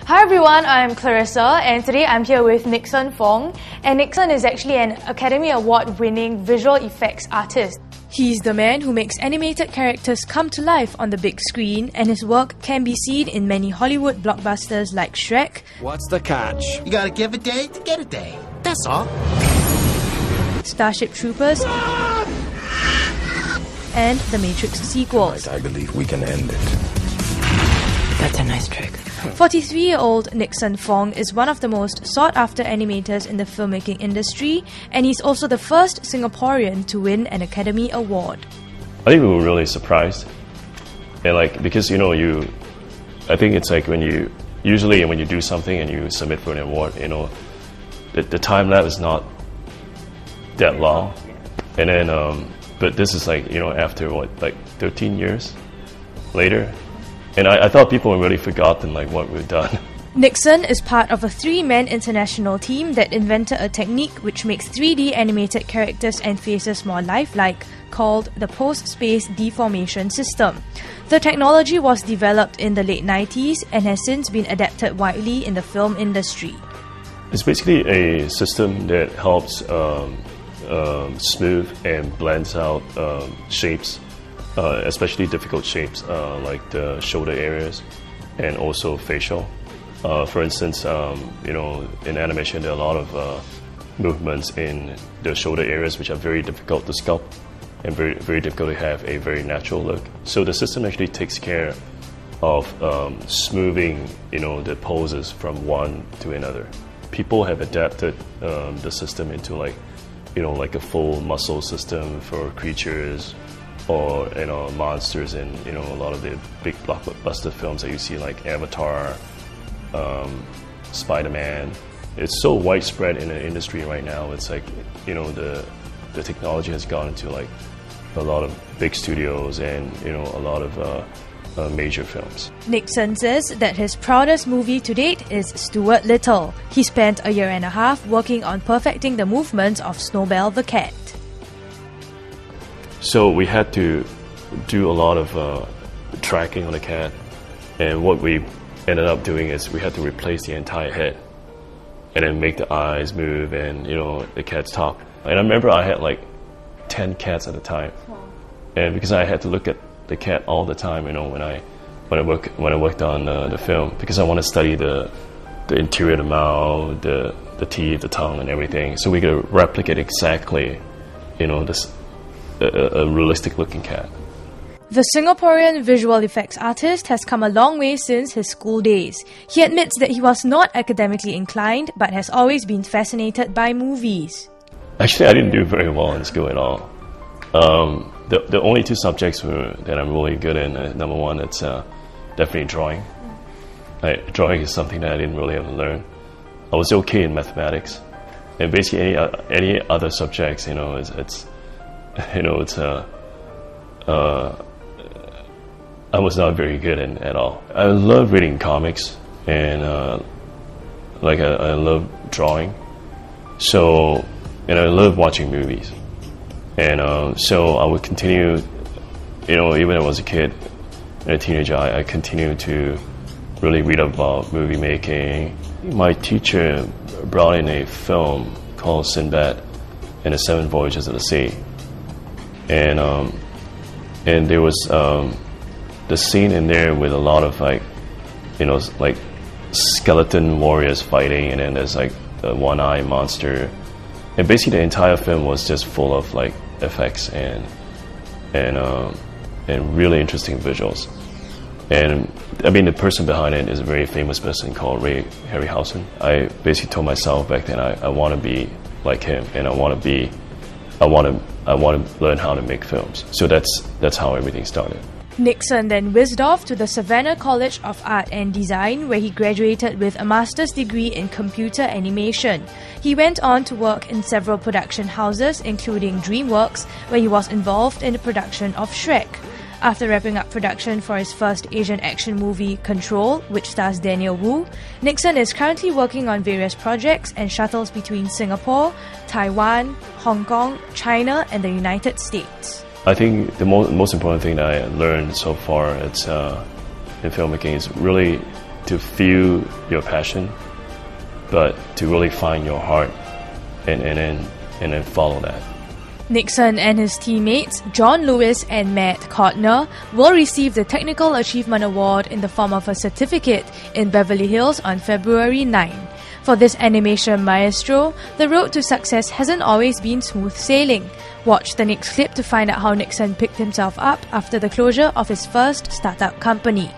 Hi everyone, I'm Clarissa and today I'm here with Nickson Fong. And Nixon is actually an Academy Award-winning visual effects artist. He's the man who makes animated characters come to life on the big screen, and his work can be seen in many Hollywood blockbusters like Shrek. What's the catch? You gotta give a day to get a day. That's all. Starship Troopers and the Matrix sequels. I believe we can end it. That's a nice trick. 43-year-old Nickson Fong is one of the most sought-after animators in the filmmaking industry, and he's also the first Singaporean to win an Academy Award. I think we were really surprised, and because I think it's like when you do something and you submit for an award, the time lapse is not that long, and then but this is after 13 years later. And I thought people had really forgotten what we've done. Nixon is part of a 3-man international team that invented a technique which makes 3D animated characters and faces more lifelike, called the post-space deformation system. The technology was developed in the late 90s and has since been adapted widely in the film industry. It's basically a system that helps smooth and blends out shapes. Especially difficult shapes like the shoulder areas and also facial. For instance, in animation there are a lot of movements in the shoulder areas which are very difficult to sculpt and very, very difficult to have a very natural look. So the system actually takes care of smoothing the poses from one to another. People have adapted the system into like a full muscle system for creatures, or monsters in a lot of the big blockbuster films that you see, like Avatar, Spider-Man. It's so widespread in the industry right now. It's like the technology has gone into a lot of big studios and a lot of major films. Nixon says that his proudest movie to date is Stuart Little. He spent a year and a half working on perfecting the movements of Snowbell the cat. So we had to do a lot of tracking on the cat, and what we ended up doing is we had to replace the entire head and then make the eyes move and the cats talk. And I remember I had 10 cats at a time, and because I had to look at the cat all the time, when I worked on the film, because I want to study the interior of the mouth, the teeth, the tongue, and everything, so we could replicate exactly a realistic looking cat. The Singaporean visual effects artist has come a long way since his school days. He admits that he was not academically inclined, but has always been fascinated by movies. Actually, I didn't do very well in school at all. The only 2 subjects that I'm really good in, number one, it's definitely drawing. Drawing is something that I didn't really have to learn. I was okay in mathematics, and basically any other subjects, I was not very good in at all. I love reading comics, and I love drawing. So, and I love watching movies, and so I would continue. Even when I was a kid and a teenager, I continued to really read about movie making. My teacher brought in a film called Sinbad and the 7 Voyages of the Sea. And there was the scene in there with a lot of skeleton warriors fighting, and then there's a one-eye monster, and basically the entire film was just full of effects and really interesting visuals. And I mean, the person behind it is a very famous person called Ray Harryhausen. I basically told myself back then I want to be like him, and I want to learn how to make films. So that's how everything started. Nixon then whizzed off to the Savannah College of Art and Design, where he graduated with a master's degree in computer animation. He went on to work in several production houses, including DreamWorks, where he was involved in the production of Shrek. After wrapping up production for his first Asian action movie, Control, which stars Daniel Wu, Nixon is currently working on various projects and shuttles between Singapore, Taiwan, Hong Kong, China, and the United States. I think the most important thing that I learned so far in filmmaking is really to feel your passion, but to really find your heart and then follow that. Nixon and his teammates, John Lewis and Matt Codner, will receive the Technical Achievement Award in the form of a certificate in Beverly Hills on February 9. For this animation maestro, the road to success hasn't always been smooth sailing. Watch the next clip to find out how Nixon picked himself up after the closure of his first startup company.